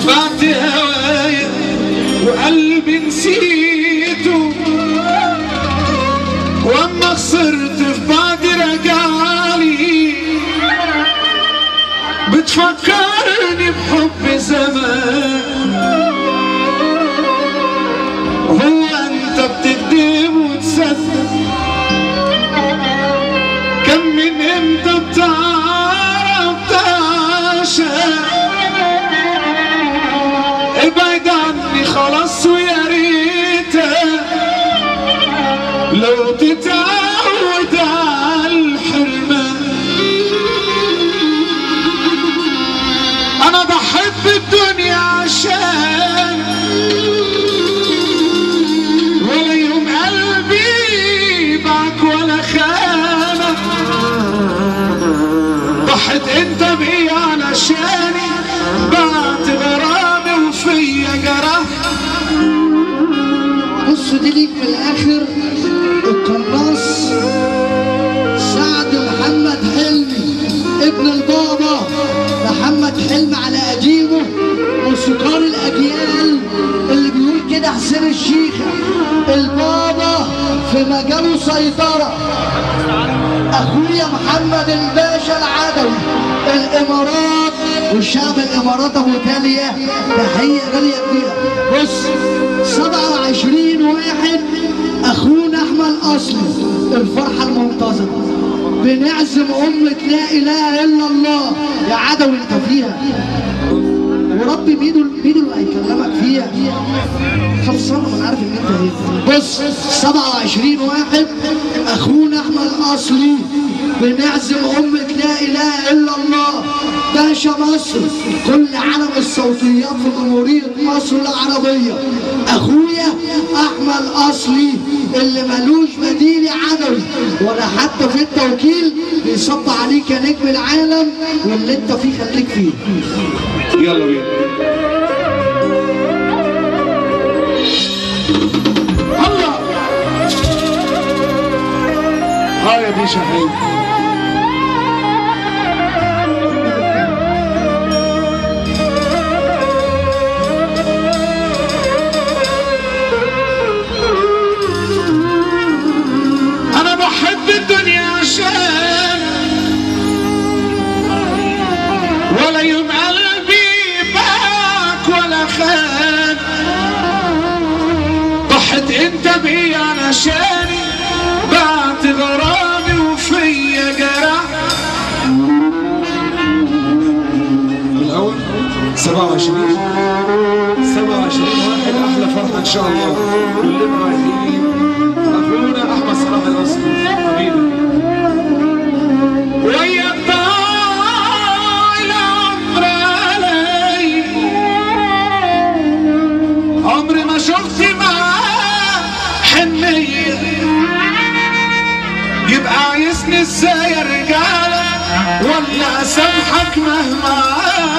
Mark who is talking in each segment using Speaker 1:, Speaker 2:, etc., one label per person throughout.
Speaker 1: بعت هوايا وقلبي نسيته، واما خسرت في بعض رجعلي بتفكرني بحب زمان. هو انت بتكذب وتصدق؟ كان من امتى بتعرف تعشق؟ ابعد عني خلاص ويا ريتك لو تتعود على الحرمان. انا بحب الدنيا عشان ولا يوم قلبي باعك ولا خانك. ضحت انت بيه علشاني، بعت غرامي وفيا جرح.
Speaker 2: بص دي ليك من الاخر القناص سعد محمد حلمي ابن البابا محمد حلمي على قديمه، موسيقار الاجيال اللي بيقول كده حسين الشيخة البابا في مجاله سيطرة. اخويا محمد الباشا العدوي الامارات والشعب الامارات ابو تالية تحية غالية كبيرة. بص 27/1 اخونا احمد اصلي الفرحة المنتظرة، بنعزم أمة لا إله إلا الله يا عدوي أنت فيها، وربي ميدو اللي هيكلمك فيها خلصانة. أنا عارف إن أنت هنا. بص 27/1 أخونا أحمد أصلي بنعزم أمة لا إله إلا الله باشا مصر، كل علم الصوتيات في جمهورية مصر العربية. أخويا أحمد أصلي اللي ملوش بديل عدوي ولا حتى في التوكيل، بيصب عليك يا نجم العالم، واللي انت فيه خليك فيه.
Speaker 1: يلا بينا. الله ها يا باشا حبيبي. ولا يوم قلبي باك ولا خان. ضحت انت بيه علشاني، بعت غرامي وفيا جرح. الاول 27/1 احلى فرحه ان شاء الله. كلنا رايحين اخونا احمد صلاح الاصلي حبيبي ويا عمري ما شفت معاه حنية، يبقى عايزني ازاي ارجع لك ولا اسامحك مهما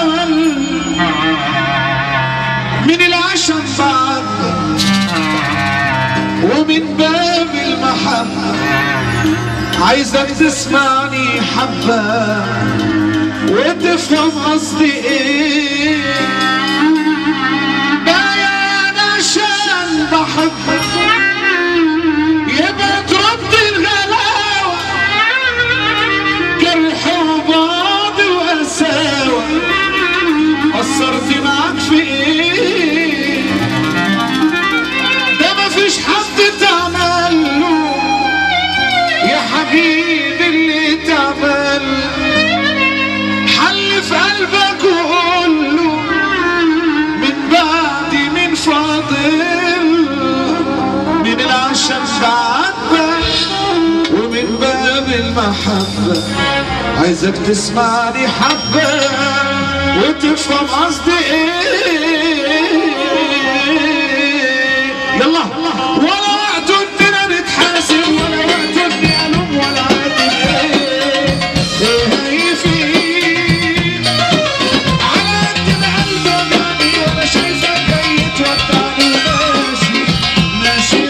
Speaker 1: عمل. من العشم بعد ومن باب المحبة عايزك تسمعني حبة وتفهم قصدي ايه. بحبك يبقى ترد الغلاوة، جرح وبعض وقساوة. قصرت معاك في ايه؟ ده مفيش حد تعمله يا حبيبي اللي تعمل. حل في قلبك وقوله من بعد من فاضل. عشان بعدك ومن باب المحبة عايزك تسمعني حبة وتفهم قصدي ايه. يلا ولا وقت اننا نتحاسب ولا وقت اني الوم ولا عاتب. ايه هيفيد على قد ما قلبي وجعني وانا شايفك جاي تودعني. ماشي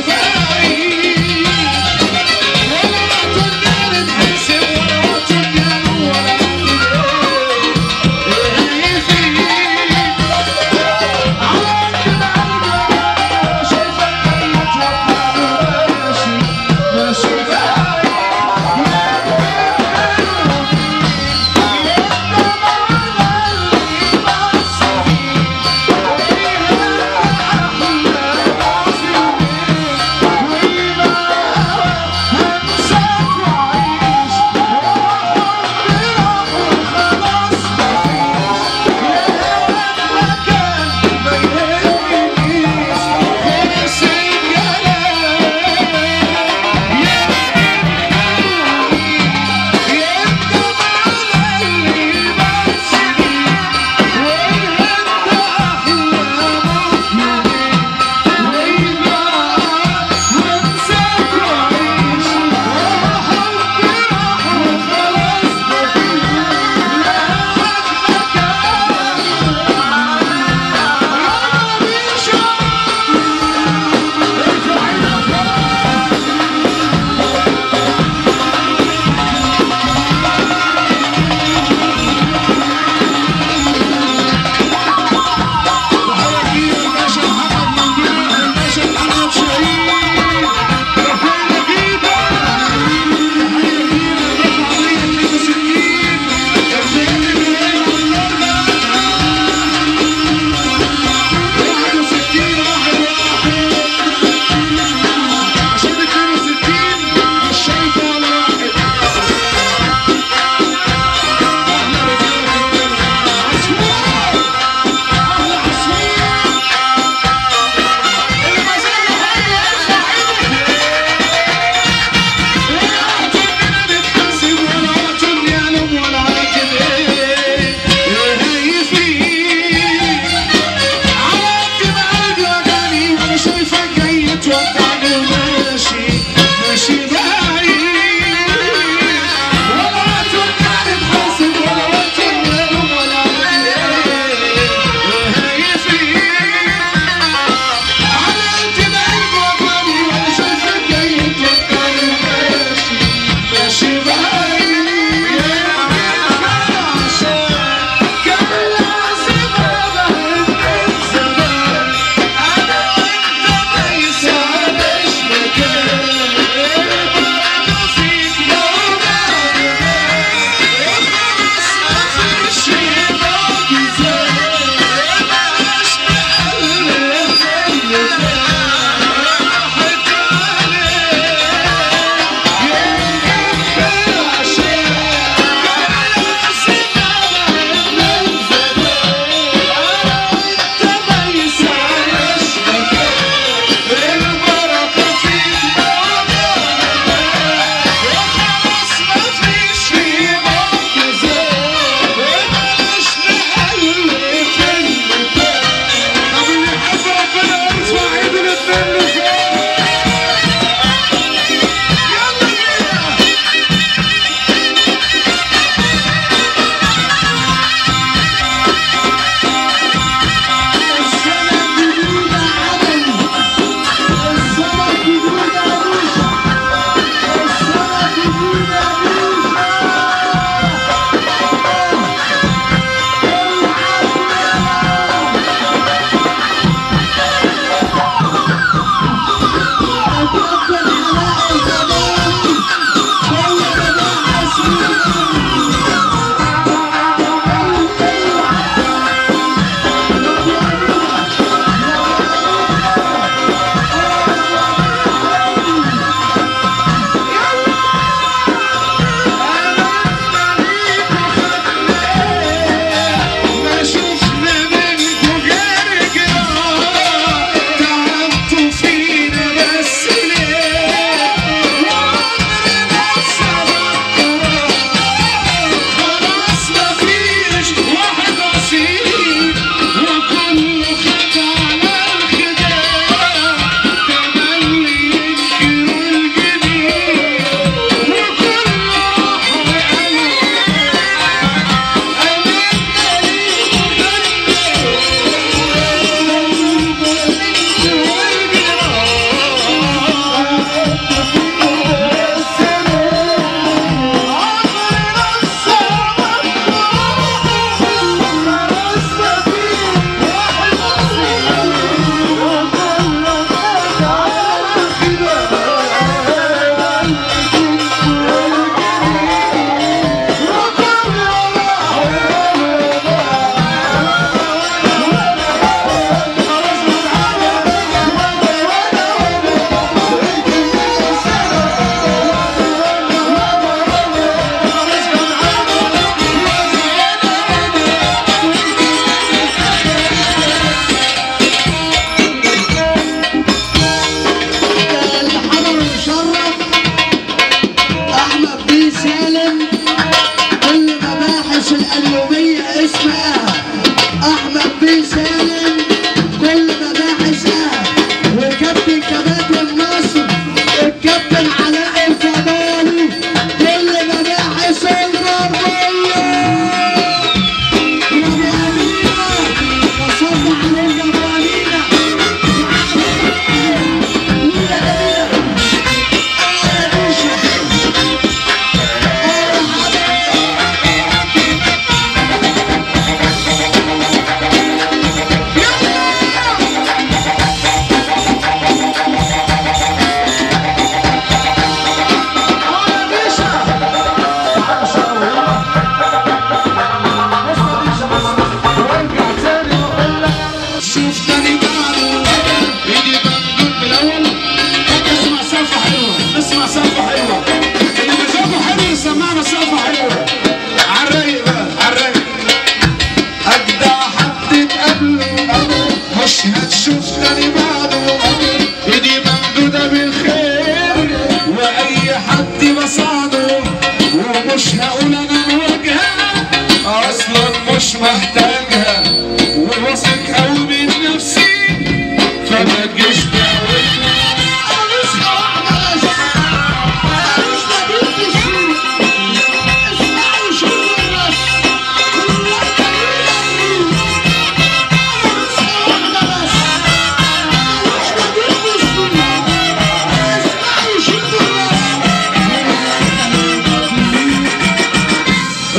Speaker 1: مش هقول انا الواجهة اصلا مش محتاجها، وواثق قوي من نفسي فما تجيش تعودني.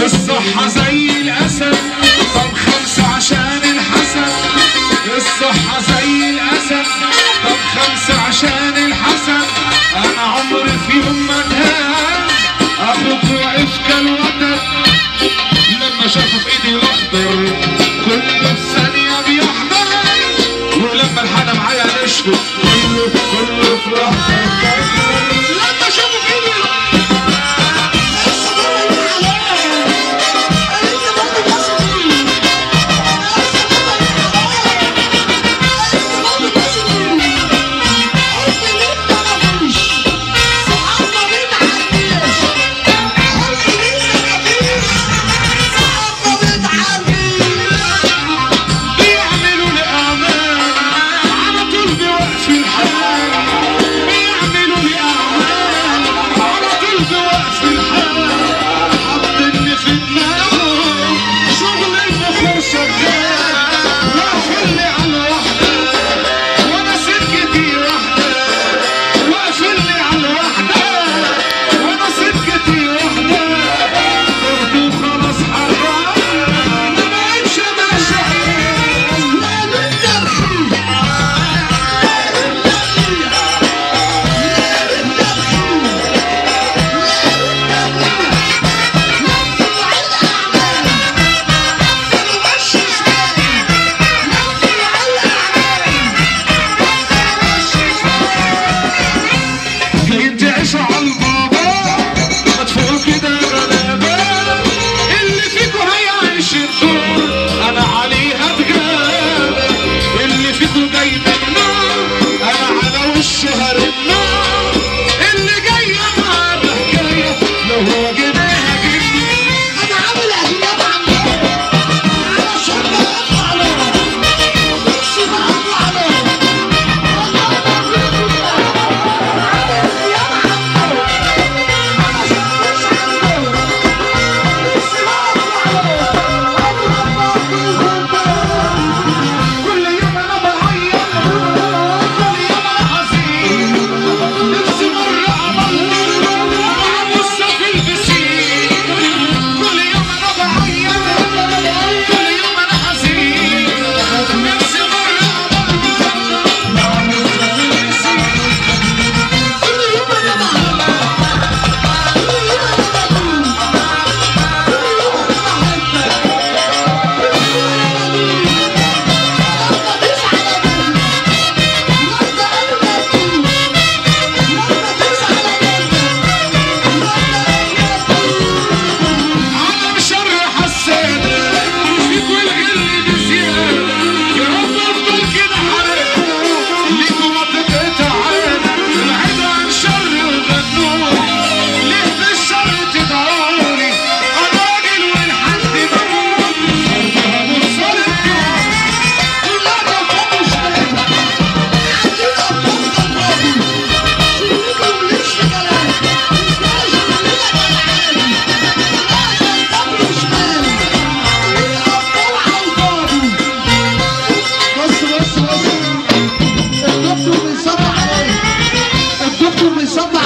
Speaker 1: الصحة زي الأسد، طب 5 عشان الحسد. الصحة زي الأسد، طب 5 عشان الحسد. أنا عمري في يوم ما اتهان، أخوك واقف كالوتد. لما شافه في إيدي الأخضر كله في ثانية بيحضر، ولما الحالة معايا نشفت كله في لحظة. لما شافه في إيدي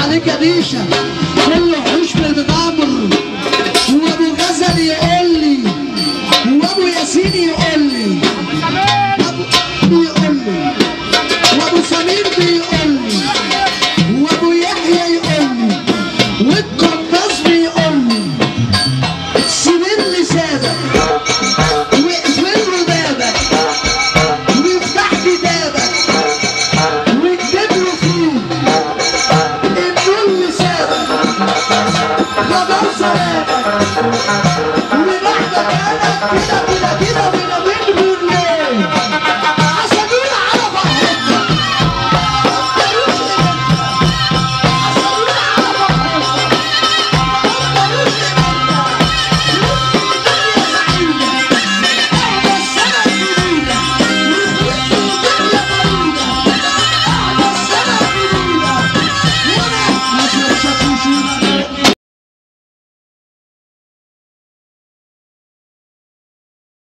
Speaker 2: عليك يا بيشا كله حوش بالمتعمر، وابو غزل يقول لي، وابو ياسين يقول لي، وابو سمير بيقول لي، وابو يحيى يقول لي، والقناص بيقول لي سيب لسانك واقفل له بابك وافتح كتابك واكتب له فيه خبر سلامك.